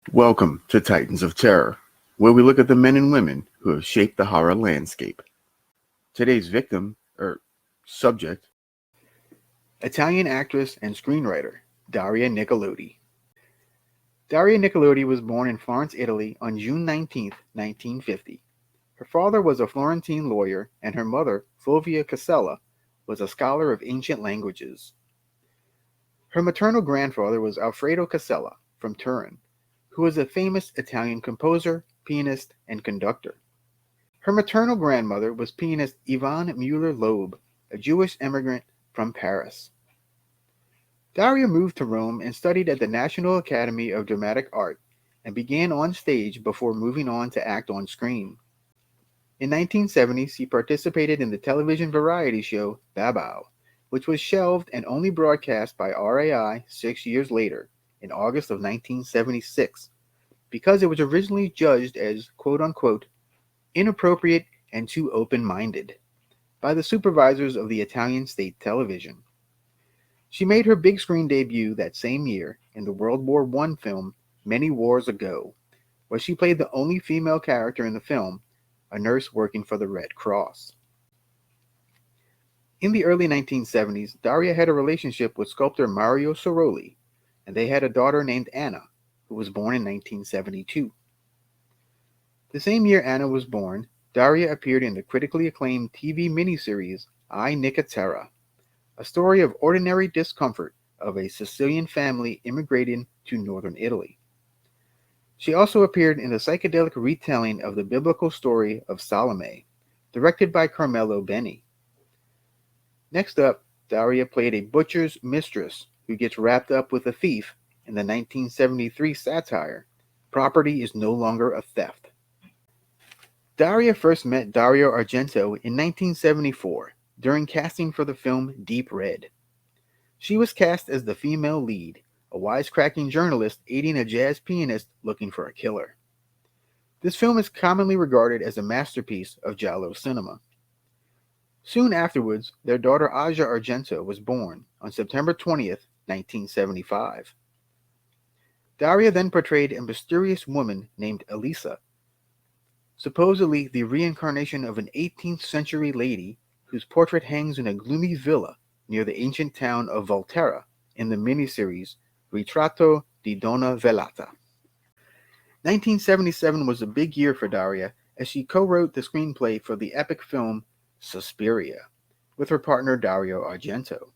Welcome to Titans of Terror, where we look at the men and women who have shaped the horror landscape. Today's subject, Italian actress and screenwriter Daria Nicolodi. Daria Nicolodi was born in Florence, Italy on June 19, 1950. Her father was a Florentine lawyer, and her mother, Fulvia Casella, was a scholar of ancient languages. Her maternal grandfather was Alfredo Casella from Turin, who was a famous Italian composer, pianist, and conductor. Her maternal grandmother was pianist Yvonne Müller-Loeb, a Jewish immigrant from Paris. Daria moved to Rome and studied at the National Academy of Dramatic Art and began on stage before moving on to act on screen. In 1970, she participated in the television variety show Babao, which was shelved and only broadcast by RAI 6 years later, in August of 1976, because it was originally judged as quote-unquote inappropriate and too open-minded by the supervisors of the Italian state television. She made her big screen debut that same year in the World War I film Many Wars Ago, where she played the only female character in the film, a nurse working for the Red Cross. In the early 1970s, Daria had a relationship with sculptor Mario Ciroli, and they had a daughter named Anna, who was born in 1972. The same year Anna was born, Daria appeared in the critically acclaimed TV miniseries I Nicotera, a story of ordinary discomfort of a Sicilian family immigrating to northern Italy. She also appeared in the psychedelic retelling of the biblical story of Salome, directed by Carmelo Beni. Next up, Daria played a butcher's mistress who gets wrapped up with a thief in the 1973 satire, Property is No Longer a Theft. Daria first met Dario Argento in 1974 during casting for the film Deep Red. She was cast as the female lead, a wisecracking journalist aiding a jazz pianist looking for a killer. This film is commonly regarded as a masterpiece of Giallo cinema. Soon afterwards, their daughter Aja Argento was born on September 20th, 1975. Daria then portrayed a mysterious woman named Elisa, supposedly the reincarnation of an 18th century lady whose portrait hangs in a gloomy villa near the ancient town of Volterra in the miniseries Ritratto di Donna Velata. 1977 was a big year for Daria as she co-wrote the screenplay for the epic film Suspiria with her partner Dario Argento.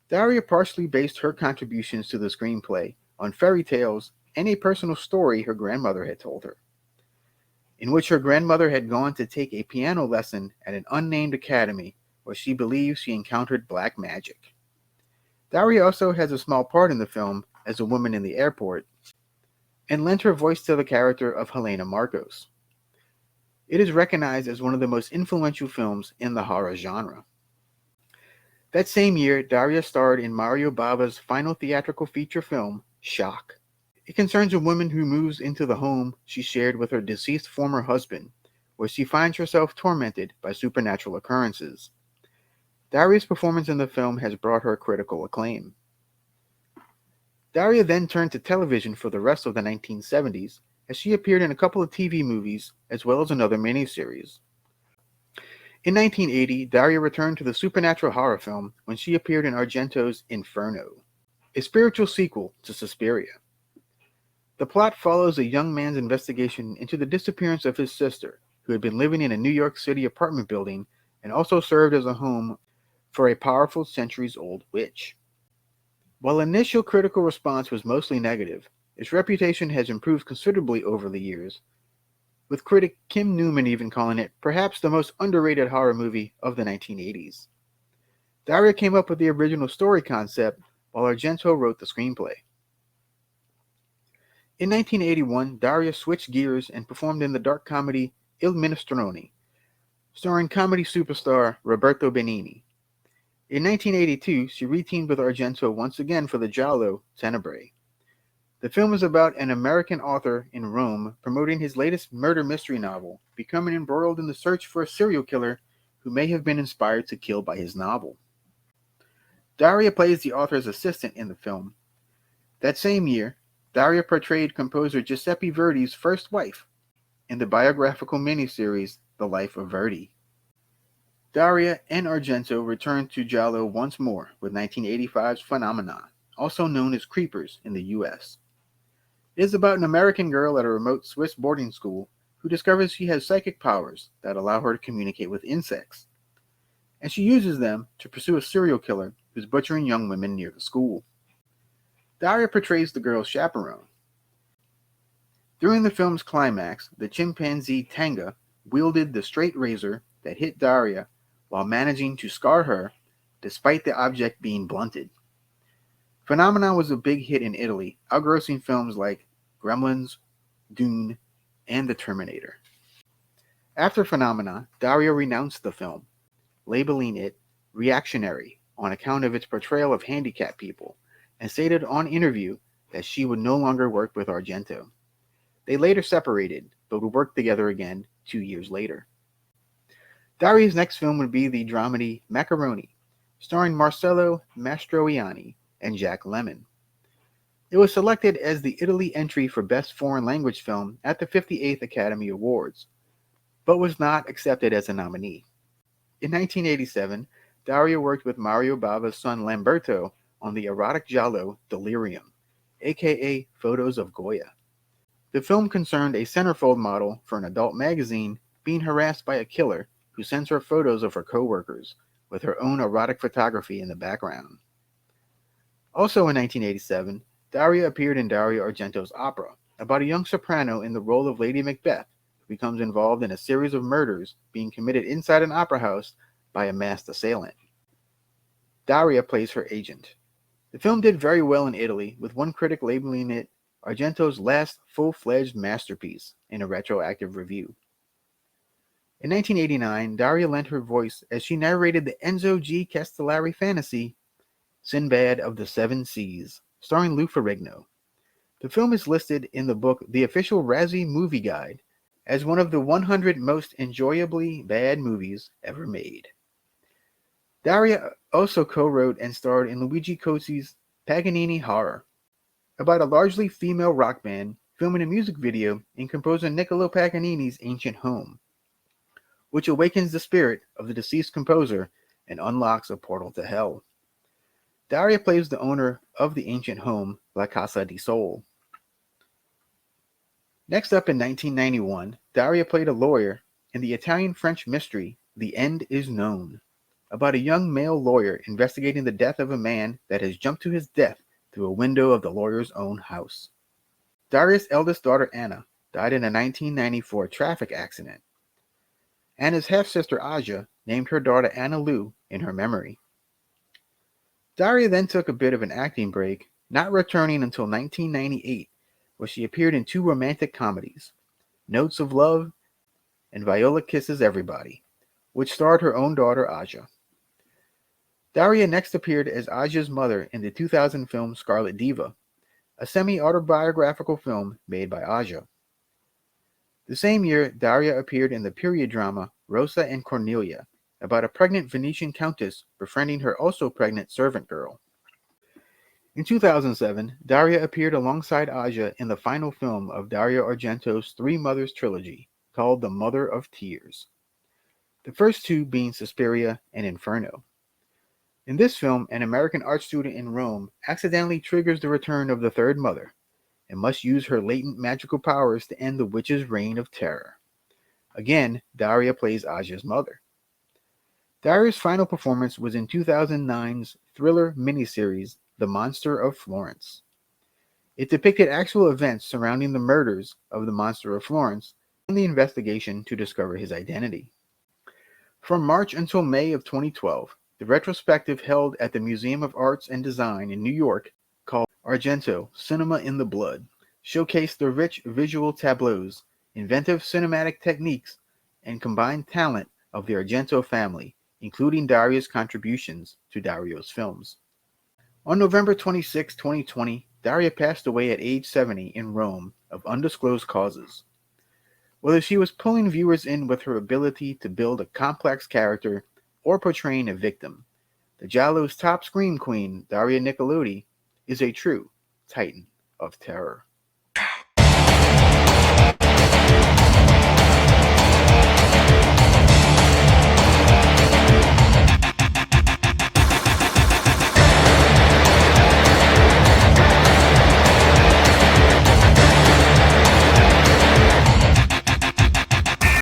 Daria partially based her contributions to the screenplay on fairy tales and a personal story her grandmother had told her, in which her grandmother had gone to take a piano lesson at an unnamed academy where she believes she encountered black magic. Daria also has a small part in the film as a woman in the airport and lent her voice to the character of Helena Marcos. It is recognized as one of the most influential films in the horror genre. That same year, Daria starred in Mario Bava's final theatrical feature film, Shock. It concerns a woman who moves into the home she shared with her deceased former husband, where she finds herself tormented by supernatural occurrences. Daria's performance in the film has brought her critical acclaim. Daria then turned to television for the rest of the 1970s, as she appeared in a couple of TV movies as well as another miniseries. In 1980, Daria returned to the supernatural horror film when she appeared in Argento's Inferno, a spiritual sequel to Suspiria. The plot follows a young man's investigation into the disappearance of his sister, who had been living in a New York City apartment building and also served as a home for a powerful centuries-old witch. While initial critical response was mostly negative, its reputation has improved considerably over the years, with critic Kim Newman even calling it perhaps the most underrated horror movie of the 1980s. Daria came up with the original story concept, while Argento wrote the screenplay. In 1981, Daria switched gears and performed in the dark comedy Il Minestrone, starring comedy superstar Roberto Benigni. In 1982, she reteamed with Argento once again for the Giallo Tenebrae. The film is about an American author in Rome promoting his latest murder mystery novel, becoming embroiled in the search for a serial killer who may have been inspired to kill by his novel. Daria plays the author's assistant in the film. That same year, Daria portrayed composer Giuseppe Verdi's first wife in the biographical miniseries The Life of Verdi. Daria and Argento returned to Giallo once more with 1985's Phenomenon, also known as Creepers in the US. It is about an American girl at a remote Swiss boarding school who discovers she has psychic powers that allow her to communicate with insects, and she uses them to pursue a serial killer who's butchering young women near the school. Daria portrays the girl's chaperone. During the film's climax, the chimpanzee Tanga wielded the straight razor that hit Daria while managing to scar her despite the object being blunted. Phenomenon was a big hit in Italy, outgrossing films like Gremlins, Dune, and The Terminator. After Phenomenon, Daria renounced the film, labeling it reactionary on account of its portrayal of handicapped people, and stated on interview that she would no longer work with Argento. They later separated, but would work together again 2 years later. Daria's next film would be the dramedy Macaroni, starring Marcello Mastroianni and Jack Lemmon. It was selected as the Italy entry for Best Foreign Language Film at the 58th Academy Awards, but was not accepted as a nominee. In 1987, Daria worked with Mario Bava's son Lamberto on the erotic giallo Delirium, aka Photos of Goya. The film concerned a centerfold model for an adult magazine being harassed by a killer who sends her photos of her co-workers, with her own erotic photography in the background. Also in 1987, Daria appeared in Dario Argento's opera, about a young soprano in the role of Lady Macbeth, who becomes involved in a series of murders being committed inside an opera house by a masked assailant. Daria plays her agent. The film did very well in Italy, with one critic labeling it Argento's last full-fledged masterpiece in a retroactive review. In 1989, Daria lent her voice as she narrated the Enzo G. Castellari fantasy Sinbad of the Seven Seas, starring Lou Ferrigno. The film is listed in the book The Official Razzie Movie Guide as one of the 100 most enjoyably bad movies ever made. Daria also co-wrote and starred in Luigi Cozzi's Paganini Horror, about a largely female rock band filming a music video in composer Niccolo Paganini's ancient home, which awakens the spirit of the deceased composer and unlocks a portal to hell. Daria plays the owner of the ancient home, La Casa di Sol. Next up in 1991, Daria played a lawyer in the Italian-French mystery The End is Known, about a young male lawyer investigating the death of a man that has jumped to his death through a window of the lawyer's own house. Daria's eldest daughter Anna died in a 1994 traffic accident. Anna's half-sister Aja named her daughter Anna Lou in her memory. Daria then took a bit of an acting break, not returning until 1998, where she appeared in two romantic comedies, Notes of Love and Viola Kisses Everybody, which starred her own daughter Aja. Daria next appeared as Aja's mother in the 2000 film Scarlet Diva, a semi-autobiographical film made by Aja. The same year, Daria appeared in the period drama Rosa and Cornelia, about a pregnant Venetian countess befriending her also pregnant servant girl. In 2007, Daria appeared alongside Aja in the final film of Dario Argento's Three Mothers trilogy, called The Mother of Tears, the first two being Suspiria and Inferno. In this film, an American art student in Rome accidentally triggers the return of the third mother, and must use her latent magical powers to end the witch's reign of terror. Again, Daria plays Aja's mother. Daria's final performance was in 2009's thriller miniseries The Monster of Florence. It depicted actual events surrounding the murders of the Monster of Florence and the investigation to discover his identity. From March until May of 2012, the retrospective held at the Museum of Arts and Design in New York, called Argento, Cinema in the Blood, showcased the rich visual tableaus, inventive cinematic techniques, and combined talent of the Argento family, including Daria's contributions to Dario's films. On November 26, 2020, Daria passed away at age 70 in Rome of undisclosed causes. Whether she was pulling viewers in with her ability to build a complex character or portraying a victim, the Giallo's top scream queen, Daria Nicolodi, is a true titan of terror.